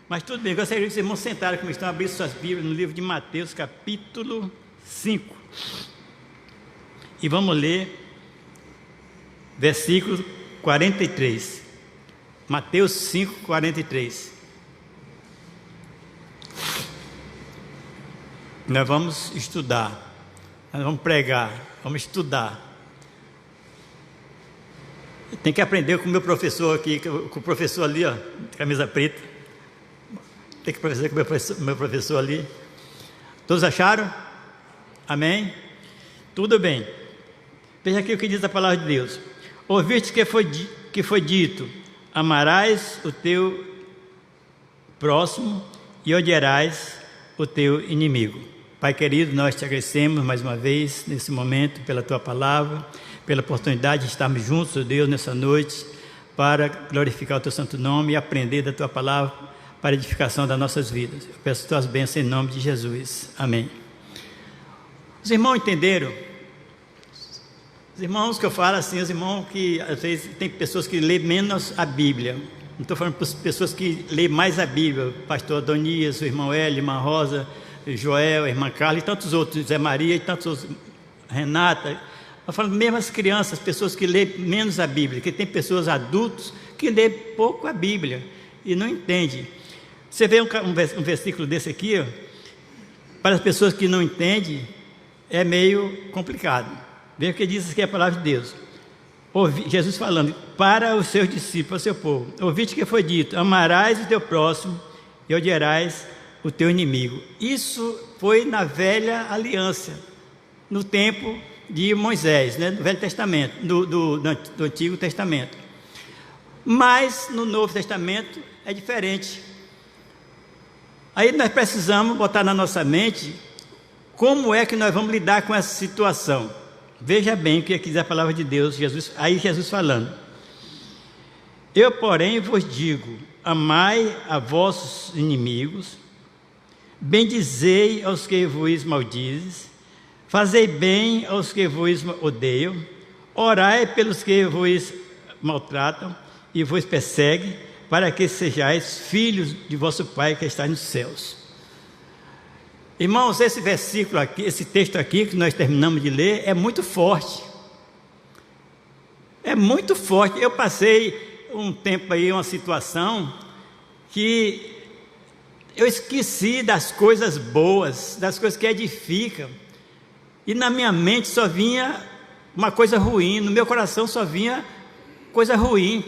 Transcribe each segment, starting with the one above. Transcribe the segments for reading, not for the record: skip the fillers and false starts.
Mas tudo bem, gostaria que os irmãos sentaram como estão, abrindo suas Bíblias no livro de Mateus, capítulo 5. E vamos ler versículo 43. Mateus 5, 43. Nós vamos estudar, nós vamos pregar, vamos estudar. Tem que aprender com o meu professor aqui, com o professor ali, ó, camisa preta. Tem que aprender com o meu professor ali. Todos acharam? Amém? Tudo bem. Veja aqui o que diz a palavra de Deus. Ouviste que foi dito: amarás o teu próximo e odiarás o teu inimigo. Pai querido, nós te agradecemos mais uma vez nesse momento pela tua palavra, pela oportunidade de estarmos juntos, ó Deus, nessa noite, para glorificar o teu santo nome e aprender da tua palavra para a edificação das nossas vidas. Eu peço tuas bênçãos em nome de Jesus. Amém. Os irmãos entenderam? Os irmãos que eu falo assim, os irmãos que às vezes tem pessoas que lêem menos a Bíblia. Não estou falando para as pessoas que lêem mais a Bíblia, o pastor Adonias, o irmão Hélio, a irmã Rosa, o Joel, a irmã Carla e tantos outros, Zé Maria e tantos outros, Renata. Eu falo mesmo as crianças, pessoas que lêem menos a Bíblia, que tem pessoas adultos que lêem pouco a Bíblia e não entendem. Você vê um versículo desse aqui, ó, para as pessoas que não entendem, é meio complicado. Veja o que diz aqui a palavra de Deus. Jesus falando para os seus discípulos, para o seu povo: ouviste que foi dito, amarás o teu próximo e odiarás o teu inimigo. Isso foi na velha aliança, no tempo de Moisés, né? No Velho Testamento, do Antigo Testamento. Mas no Novo Testamento é diferente. Aí nós precisamos botar na nossa mente como é que nós vamos lidar com essa situação. Veja bem o que diz a palavra de Deus, Jesus falando: eu, porém, vos digo, amai a vossos inimigos, bendizei aos que vos maldizem, fazei bem aos que vos odeiam, orai pelos que vos maltratam e vos perseguem, para que sejais filhos de vosso Pai que está nos céus. Irmãos, esse versículo aqui, esse texto aqui que nós terminamos de ler é muito forte. É muito forte. Eu passei um tempo aí, uma situação que eu esqueci das coisas boas, das coisas que edificam. E na minha mente só vinha uma coisa ruim, no meu coração só vinha coisa ruim.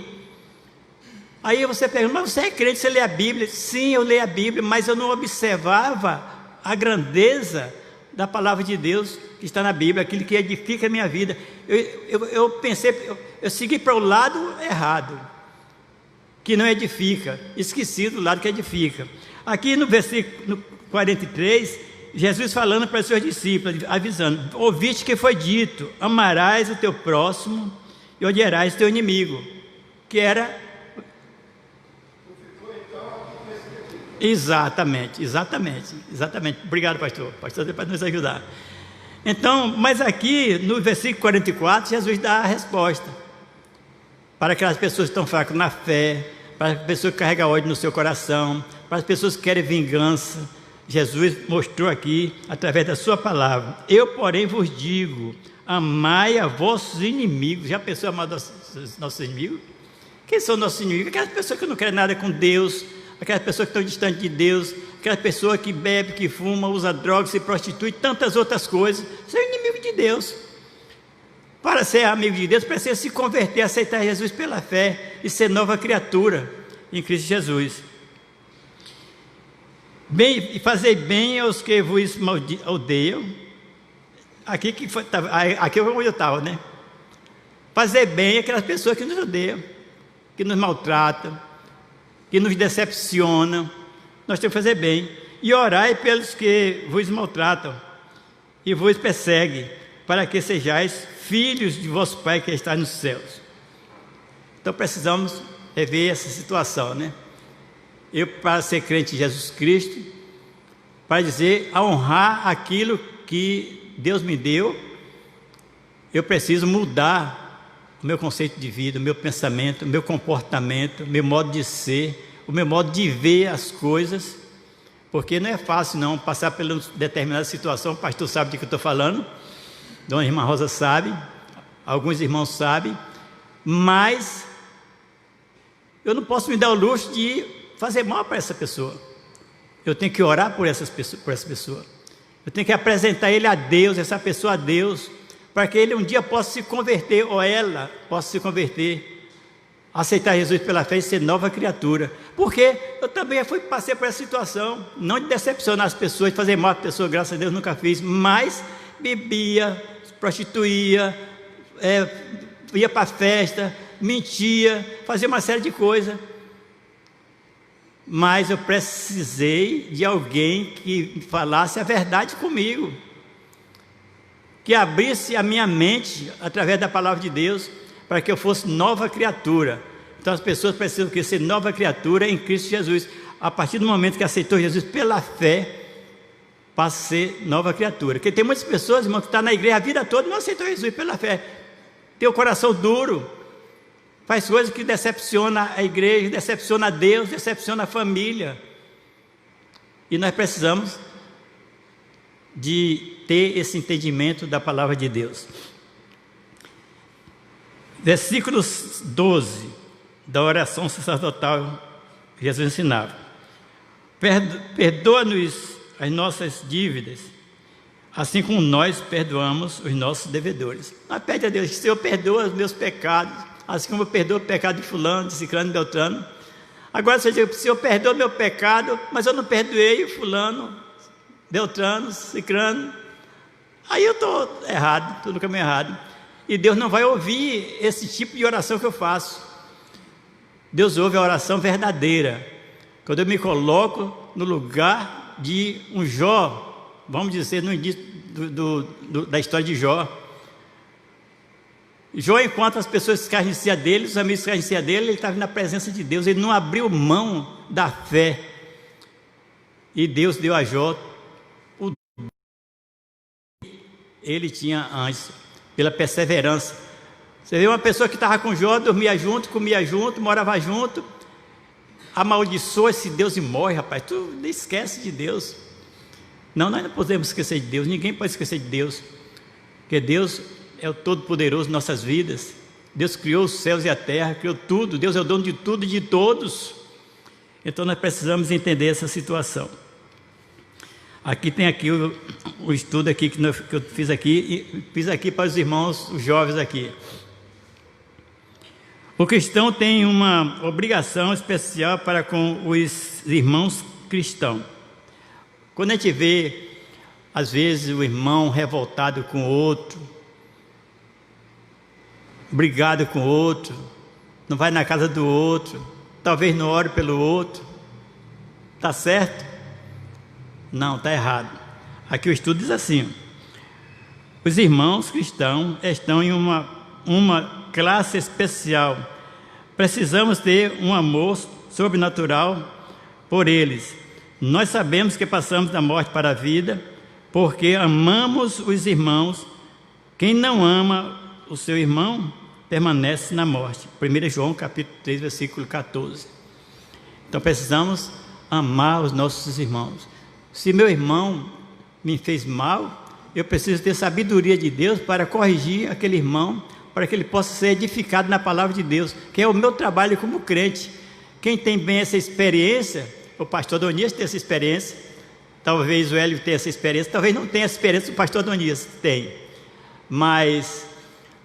Aí você pergunta: mas você é crente, você lê a Bíblia? Sim, eu leio a Bíblia, mas eu não observava a grandeza da palavra de Deus que está na Bíblia, aquilo que edifica a minha vida. Eu pensei, eu segui para o lado errado, que não edifica, esqueci do lado que edifica. Aqui no versículo 43, Jesus falando para os seus discípulos, avisando: ouviste que foi dito, amarás o teu próximo e odiarás o teu inimigo, que era... Exatamente. Obrigado, pastor. Pastor, para nos ajudar. Então, mas aqui no versículo 44, Jesus dá a resposta para aquelas pessoas que estão fracas na fé, para as pessoas que carregam ódio no seu coração, para as pessoas que querem vingança. Jesus mostrou aqui, através da sua palavra: eu, porém, vos digo, amai a vossos inimigos. Já pensou amar nossos inimigos? Quem são nossos inimigos? Aquelas pessoas que não querem nada com Deus, aquelas pessoas que estão distantes de Deus, aquelas pessoas que bebem, que fumam, usam drogas, se prostituem, tantas outras coisas. São inimigos de Deus. Para ser amigo de Deus, precisa se converter, aceitar Jesus pela fé e ser nova criatura em Cristo Jesus. Bem, fazei bem aos que vos odeiam. Aqui é onde eu estava, né? Fazer bem àquelas pessoas que nos odeiam, que nos maltratam, que nos decepcionam. Nós temos que fazer bem. E orai pelos que vos maltratam e vos perseguem, para que sejais filhos de vosso Pai que está nos céus. Então precisamos rever essa situação, né? Eu, para ser crente em Jesus Cristo, para dizer, a honrar aquilo que Deus me deu, eu preciso mudar o meu conceito de vida, o meu pensamento, o meu comportamento, o meu modo de ser, o meu modo de ver as coisas, porque não é fácil não passar por determinada situação. O pastor sabe do que eu estou falando, Dona Irmã Rosa sabe, alguns irmãos sabem, mas eu não posso me dar o luxo de fazer mal para essa pessoa. Eu tenho que orar por essa pessoa. Eu tenho que apresentar ele a Deus, essa pessoa a Deus, para que ele um dia possa se converter, ou ela possa se converter, aceitar Jesus pela fé e ser nova criatura. Porque eu também passei por essa situação, não de decepcionar as pessoas, de fazer mal para a pessoa, graças a Deus nunca fiz, mas bebia, prostituía, ia para a festa, mentia, fazia uma série de coisas. Mas eu precisei de alguém que falasse a verdade comigo, que abrisse a minha mente através da palavra de Deus, para que eu fosse nova criatura. Então as pessoas precisam ser nova criatura em Cristo Jesus. A partir do momento que aceitou Jesus pela fé, passa a ser nova criatura. Porque tem muitas pessoas, irmão, que estão na igreja a vida toda e não aceitou Jesus pela fé. Tem o coração duro, faz coisas que decepcionam a igreja, decepciona a Deus, decepciona a família. E nós precisamos de ter esse entendimento da palavra de Deus. Versículo 12 da oração sacerdotal, Jesus ensinava: perdoa-nos as nossas dívidas, assim como nós perdoamos os nossos devedores. Mas pede a Deus: Senhor, perdoa os meus pecados, assim como eu perdoo o pecado de fulano, de ciclano, de beltrano. Agora você diz: Senhor, perdoa o meu pecado, mas eu não perdoei o fulano, beltrano, ciclano. Aí eu estou errado, estou no caminho errado. E Deus não vai ouvir esse tipo de oração que eu faço. Deus ouve a oração verdadeira, quando eu me coloco no lugar de um Jó, vamos dizer, no início da história de Jó. Jó, enquanto as pessoas escarneciam dele, os amigos escarneciam dele, ele estava na presença de Deus, ele não abriu mão da fé. E Deus deu a Jó o ele tinha antes, pela perseverança. Você vê uma pessoa que estava com Jó, dormia junto, comia junto, morava junto, amaldiçoa esse Deus e morre, rapaz. Tu nem esquece de Deus. Não, nós não podemos esquecer de Deus, ninguém pode esquecer de Deus, porque Deus é o Todo-Poderoso em nossas vidas. Deus criou os céus e a terra, criou tudo. Deus é o dono de tudo e de todos. Então nós precisamos entender essa situação. Aqui tem aqui o estudo aqui que eu fiz aqui, e fiz aqui para os irmãos, os jovens aqui. O cristão tem uma obrigação especial para com os irmãos cristãos. Quando a gente vê, às vezes, o irmão revoltado com o outro, brigado com o outro, não vai na casa do outro, talvez não ore pelo outro, está certo? Não, está errado. Aqui o estudo diz assim: os irmãos cristãos estão em uma classe especial. Precisamos ter um amor sobrenatural por eles. Nós sabemos que passamos da morte para a vida, porque amamos os irmãos. Quem não ama o seu irmão permanece na morte. 1 João capítulo 3, versículo 14. Então precisamos amar os nossos irmãos. Se meu irmão me fez mal, eu preciso ter sabedoria de Deus para corrigir aquele irmão, para que ele possa ser edificado na palavra de Deus, que é o meu trabalho como crente. Quem tem bem essa experiência, o pastor Adonias tem essa experiência, talvez o Hélio tenha essa experiência, talvez não tenha essa experiência que o pastor Adonias tem, mas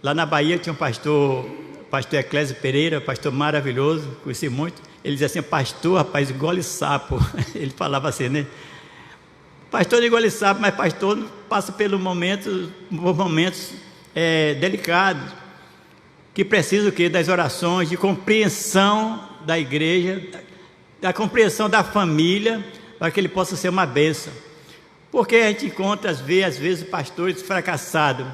lá na Bahia tinha um pastor Eclésio Pereira, pastor maravilhoso, conheci muito. Ele dizia assim: pastor, rapaz, engole sapo. Ele falava assim, né? Pastor engole sapo, mas pastor passa por momentos delicados, que precisa o quê? Das orações, de compreensão da igreja, da compreensão da família, para que ele possa ser uma bênção. Porque a gente encontra às vezes pastores fracassados,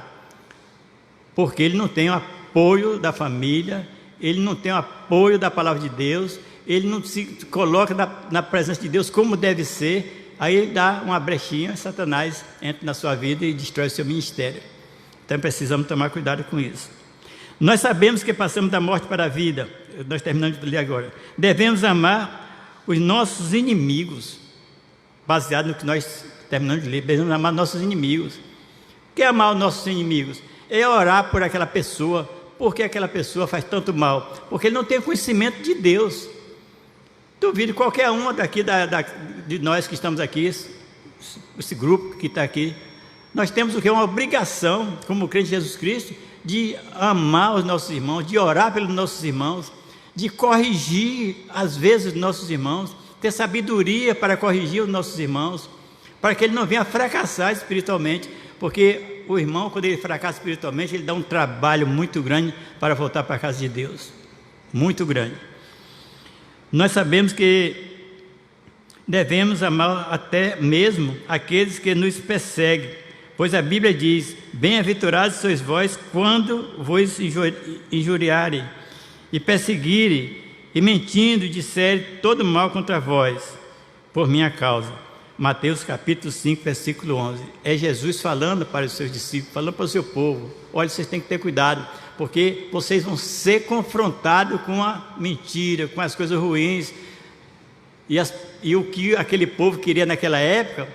porque ele não tem o apoio da família, ele não tem o apoio da palavra de Deus, ele não se coloca na presença de Deus como deve ser. Aí ele dá uma brechinha, Satanás entra na sua vida e destrói o seu ministério. Então precisamos tomar cuidado com isso. Nós sabemos que passamos da morte para a vida. Nós terminamos de ler agora. Devemos amar os nossos inimigos, baseado no que nós terminamos de ler, devemos amar nossos inimigos. O que é amar os nossos inimigos? É orar por aquela pessoa. Por que aquela pessoa faz tanto mal? Porque ele não tem conhecimento de Deus. Duvido qualquer um daqui de nós que estamos aqui, esse grupo que está aqui, nós temos o que? Uma obrigação, como crente de Jesus Cristo, de amar os nossos irmãos, de orar pelos nossos irmãos, de corrigir às vezes os nossos irmãos, ter sabedoria para corrigir os nossos irmãos, para que ele não venha fracassar espiritualmente, porque o irmão, quando ele fracassa espiritualmente, ele dá um trabalho muito grande para voltar para a casa de Deus, muito grande. Nós sabemos que devemos amar até mesmo aqueles que nos perseguem, pois a Bíblia diz: bem-aventurados sois vós quando vos injuriarem e perseguirem e mentindo disserem todo mal contra vós por minha causa. Mateus capítulo 5, versículo 11. É Jesus falando para os seus discípulos, falando para o seu povo: olha, vocês têm que ter cuidado, porque vocês vão ser confrontados com a mentira, com as coisas ruins, e o que aquele povo queria naquela época,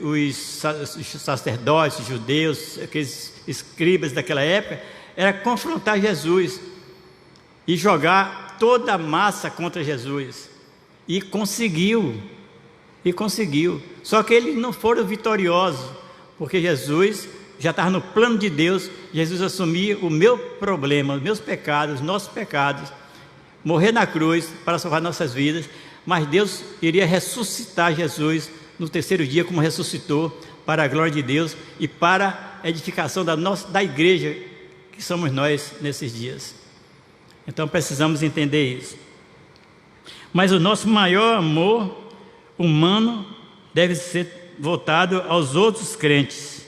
os sacerdotes, os judeus, aqueles escribas daquela época, era confrontar Jesus e jogar toda a massa contra Jesus, e conseguiu, só que eles não foram vitoriosos, porque Jesus já estava no plano de Deus. Jesus assumia o meu problema, os meus pecados, os nossos pecados, morrer na cruz para salvar nossas vidas, mas Deus iria ressuscitar Jesus no terceiro dia, como ressuscitou, para a glória de Deus e para a edificação da igreja, que somos nós nesses dias. Então precisamos entender isso. Mas o nosso maior amor humano deve ser voltado aos outros crentes.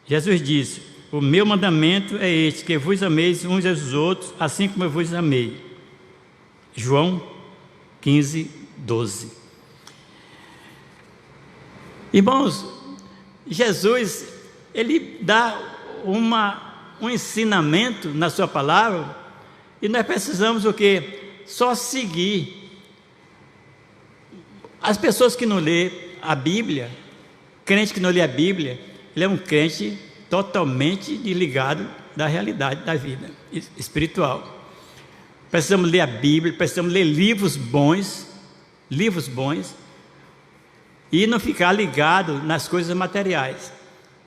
Jesus disse: o meu mandamento é este, que vos ameis uns aos outros, assim como eu vos amei. João 15, 12. Irmãos, Jesus, ele dá um ensinamento na sua palavra, e nós precisamos o quê? Só seguir. As pessoas que não lê a Bíblia, crente que não lê a Bíblia, ele é um crente totalmente desligado da realidade da vida espiritual. Precisamos ler a Bíblia, precisamos ler livros bons, e não ficar ligado nas coisas materiais.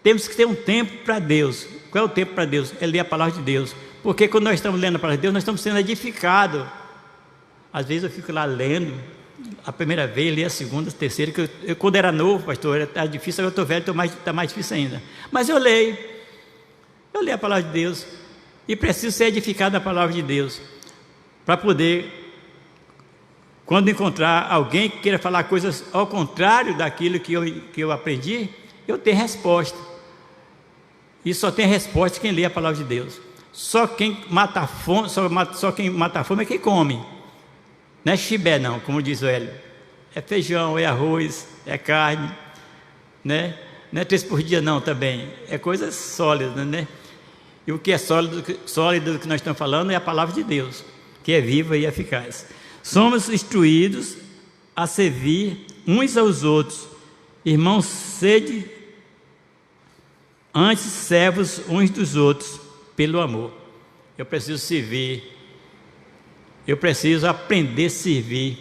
Temos que ter um tempo para Deus. Qual é o tempo para Deus? É ler a palavra de Deus, porque quando nós estamos lendo a palavra de Deus, nós estamos sendo edificados. Às vezes eu fico lá lendo a primeira vez, li a segunda, a terceira, que eu quando era novo, pastor, era difícil, agora eu estou velho, está mais difícil ainda. Mas eu leio a palavra de Deus, e preciso ser edificado na palavra de Deus, para poder, quando encontrar alguém que queira falar coisas ao contrário daquilo que eu aprendi, eu ter resposta. E só tem resposta quem lê a palavra de Deus. Só quem mata a fome, só quem mata a fome é quem come. Não é chibé não, como diz o Hélio. É feijão, é arroz, é carne, né? Não é 3 por dia não também. É coisas sólidas, né? E o que é sólido que nós estamos falando é a palavra de Deus, que é viva e eficaz. Somos instruídos a servir uns aos outros. Irmãos, sede antes servos uns dos outros pelo amor. Eu preciso servir. Eu preciso aprender a servir.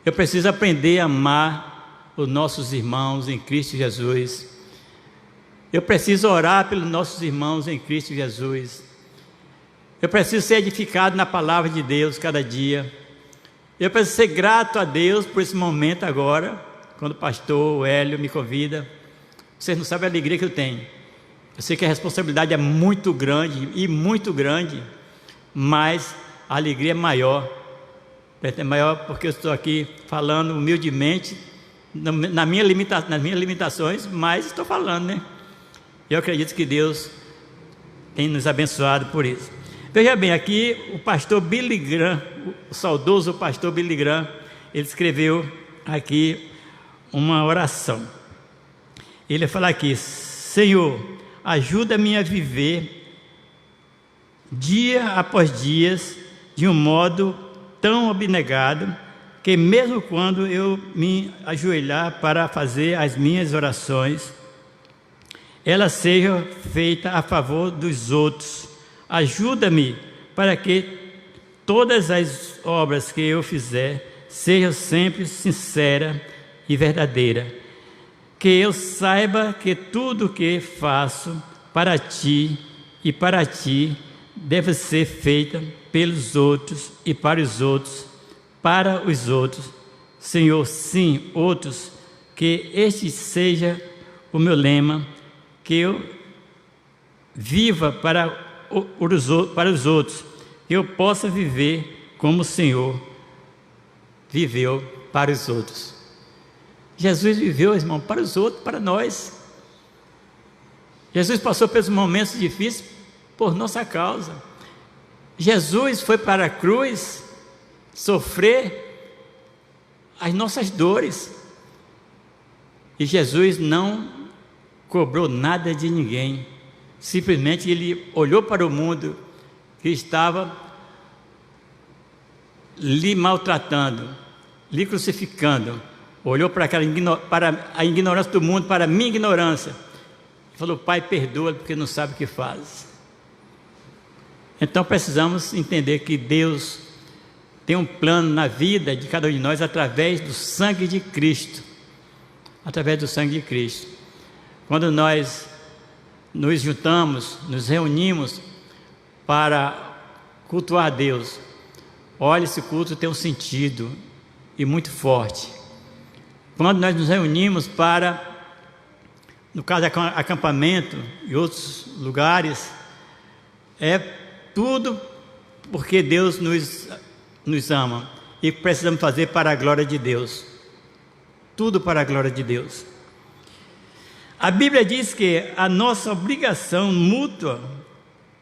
Eu preciso aprender a amar os nossos irmãos em Cristo Jesus. Eu preciso orar pelos nossos irmãos em Cristo Jesus. Eu preciso ser edificado na palavra de Deus cada dia. Eu preciso ser grato a Deus por esse momento agora, quando o pastor Hélio me convida. Vocês não sabem a alegria que eu tenho. Eu sei que a responsabilidade é muito grande, mas a alegria é maior. É maior porque eu estou aqui falando humildemente, nas minhas limitações, mas estou falando, né? Eu acredito que Deus tem nos abençoado por isso. Veja bem, aqui o pastor Billy Graham, o saudoso pastor Billy Graham, ele escreveu aqui uma oração. Ele fala aqui: Senhor, ajuda-me a viver dia após dia de um modo tão abnegado que mesmo quando eu me ajoelhar para fazer as minhas orações, ela seja feita a favor dos outros. Ajuda-me para que todas as obras que eu fizer sejam sempre sincera e verdadeira. Que eu saiba que tudo o que faço para ti e para ti deve ser feita pelos outros e para os outros, Senhor, sim, outros, que este seja o meu lema, que eu viva para os outros, que eu possa viver como o Senhor viveu para os outros. Jesus viveu, irmão, para os outros, para nós. Jesus passou pelos momentos difíceis por nossa causa. Jesus foi para a cruz sofrer as nossas dores. E Jesus não cobrou nada de ninguém. Simplesmente ele olhou para o mundo que estava lhe maltratando, lhe crucificando. Olhou para a ignorância do mundo, para a minha ignorância. E falou: Pai, perdoa, porque não sabe o que faz. Então precisamos entender que Deus tem um plano na vida de cada um de nós através do sangue de Cristo. Através do sangue de Cristo. Quando nós nos juntamos, nos reunimos para cultuar a Deus, olha, esse culto tem um sentido e muito forte. Quando nós nos reunimos para, no caso de acampamento e outros lugares, é tudo porque Deus nos ama e precisamos fazer para a glória de Deus. Tudo para a glória de Deus. A Bíblia diz que a nossa obrigação mútua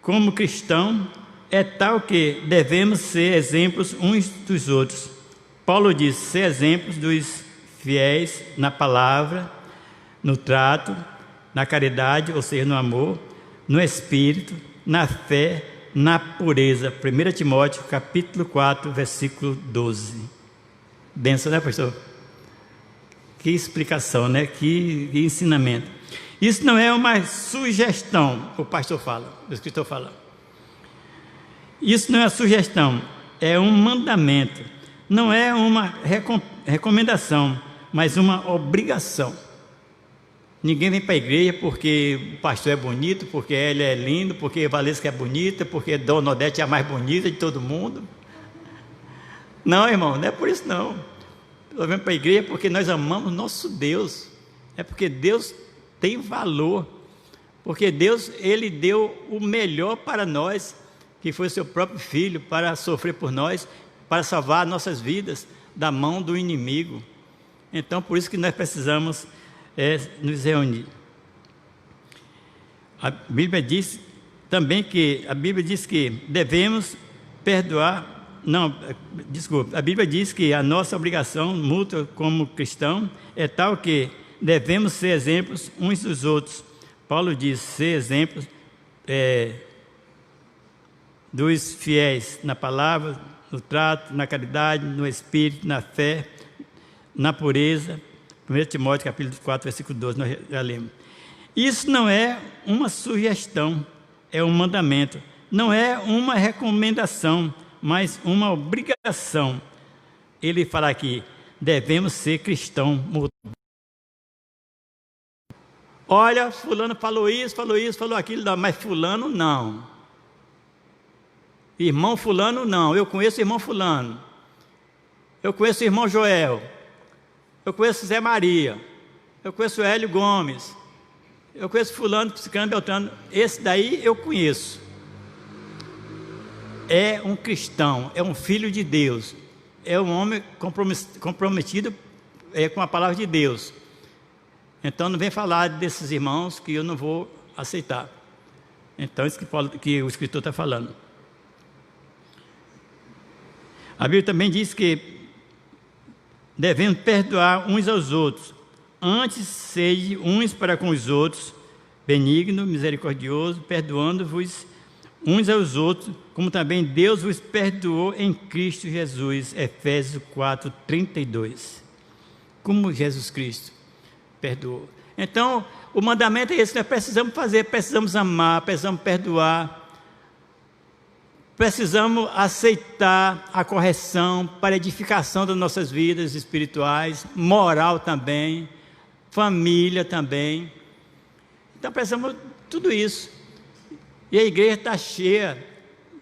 como cristão é tal que devemos ser exemplos uns dos outros. Paulo diz: ser exemplos dos fiéis na palavra, no trato, na caridade, ou seja, no amor, no espírito, na fé, na pureza. 1 Timóteo capítulo 4, versículo 12. Benção, né, pastor? Que explicação, né? Que ensinamento. Isso não é uma sugestão, o pastor fala, o escritor fala. Isso não é uma sugestão, é um mandamento. Não é uma recomendação, mas uma obrigação. Ninguém vem para a igreja porque o pastor é bonito, porque ele é lindo, porque Valesca é bonita, porque Dona Odete é a mais bonita de todo mundo. Não, irmão, não é por isso não. Nós vamos para a igreja porque nós amamos nosso Deus. É porque Deus tem valor. Porque Deus, Ele deu o melhor para nós, que foi o seu próprio Filho, para sofrer por nós, para salvar nossas vidas da mão do inimigo. Então, por isso que nós precisamos nos reunir. A Bíblia diz também que devemos perdoar. A Bíblia diz que a nossa obrigação mútua como cristão é tal que devemos ser exemplos uns dos outros. Paulo diz: ser exemplos dos fiéis na palavra, no trato, na caridade, no espírito, na fé, na pureza. 1 Timóteo capítulo 4, versículo 12, nós já lemos. Isso não é uma sugestão, é um mandamento. Não é uma recomendação, mas uma obrigação. Ele fala aqui: devemos ser cristãos. Olha, fulano falou isso, falou aquilo, mas fulano não. Irmão fulano não. Eu conheço irmão fulano. Eu conheço o irmão Joel. Eu conheço Zé Maria. Eu conheço Hélio Gomes. Eu conheço fulano, psicano, beltrano. Esse daí eu conheço. É um cristão, é um filho de Deus. É um homem comprometido com a palavra de Deus. Então não vem falar desses irmãos que eu não vou aceitar. Então isso que o escritor está falando. A Bíblia também diz que devemos perdoar uns aos outros. Antes sede uns para com os outros, benigno, misericordioso, perdoando-vos uns aos outros, como também Deus vos perdoou em Cristo Jesus. Efésios 4:32. Como Jesus Cristo perdoou. Então, o mandamento é esse, nós precisamos fazer, precisamos amar, precisamos perdoar, precisamos aceitar a correção para a edificação das nossas vidas espirituais, moral também, família também. Então precisamos de tudo isso. E a igreja está cheia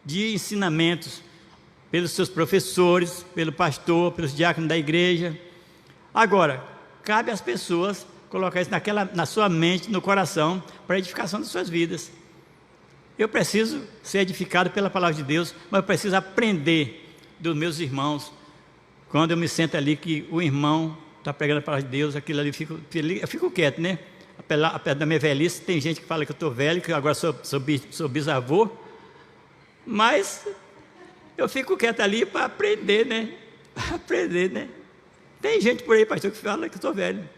de ensinamentos pelos seus professores, pelo pastor, pelos diáconos da igreja. Agora, cabe às pessoas colocar isso na sua mente, no coração, para a edificação das suas vidas. Eu preciso ser edificado pela palavra de Deus, mas eu preciso aprender dos meus irmãos. Quando eu me sento ali que o irmão está pregando a palavra de Deus, aquilo ali eu fico quieto, né? Apesar da minha velhice, tem gente que fala que eu estou velho, que eu agora sou bisavô, mas eu fico quieto ali para aprender, né? Aprender, né? Tem gente por aí, pastor, que fala que eu estou velho.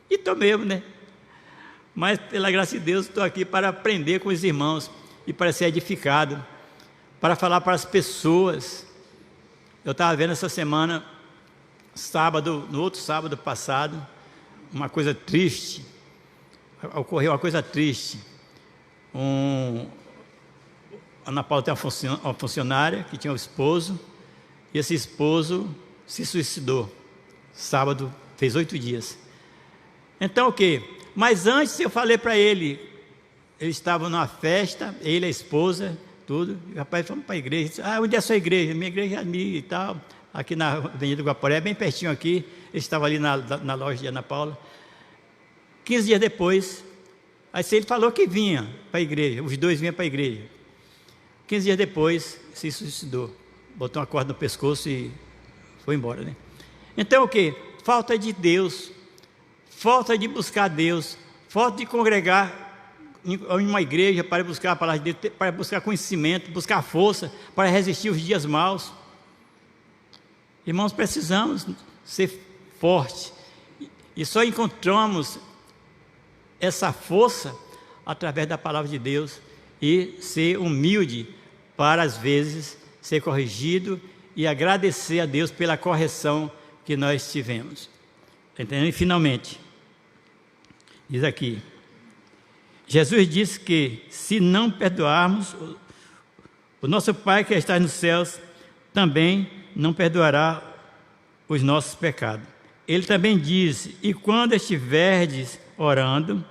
E estou mesmo, né? Mas, pela graça de Deus, estou aqui para aprender com os irmãos e para ser edificado, para falar para as pessoas. Eu estava vendo essa semana, no outro sábado passado, uma coisa triste. Ocorreu uma coisa triste. A Ana Paula tem uma funcionária que tinha um esposo, e esse esposo se suicidou. Sábado, fez 8 dias. Então o quê? Mas antes eu falei para ele, eles estavam numa festa, ele, a esposa, tudo. E o rapaz, vamos para a igreja. Disse, onde é a sua igreja? Minha igreja é ali e tal, aqui na Avenida do Guaporé, bem pertinho aqui. Ele estava ali na loja de Ana Paula. 15 dias depois, aí ele falou que vinha para a igreja, os dois vinham para a igreja. 15 dias depois, se suicidou. Botou uma corda no pescoço e foi embora, né? Então o quê? Falta de Deus, falta de buscar Deus, falta de congregar em uma igreja para buscar a palavra de Deus, para buscar conhecimento, buscar força, para resistir os dias maus. Irmãos, precisamos ser fortes, e só encontramos essa força através da palavra de Deus, e ser humilde para, às vezes, ser corrigido e agradecer a Deus pela correção que nós tivemos. Entendeu? E finalmente, diz aqui, Jesus disse que se não perdoarmos, o nosso Pai que está nos céus também não perdoará os nossos pecados. Ele também disse, e quando estiverdes orando,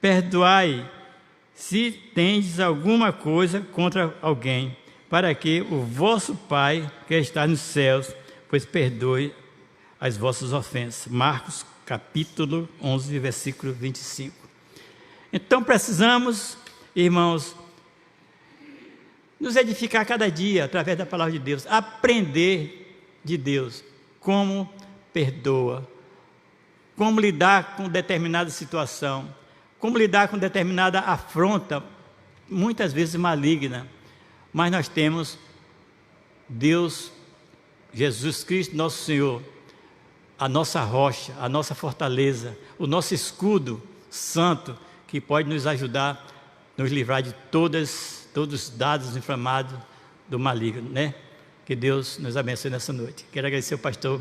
perdoai se tendes alguma coisa contra alguém, para que o vosso Pai que está nos céus pois perdoe as vossas ofensas. Marcos capítulo 11, versículo 25. Então precisamos, irmãos, nos edificar cada dia através da palavra de Deus, aprender de Deus como perdoa, como lidar com determinada situação, como lidar com determinada afronta, muitas vezes maligna. Mas nós temos Deus, Jesus Cristo, nosso Senhor, a nossa rocha, a nossa fortaleza, o nosso escudo santo, que pode nos ajudar, nos livrar de todos os dados inflamados do maligno, né? Que Deus nos abençoe nessa noite. Quero agradecer ao pastor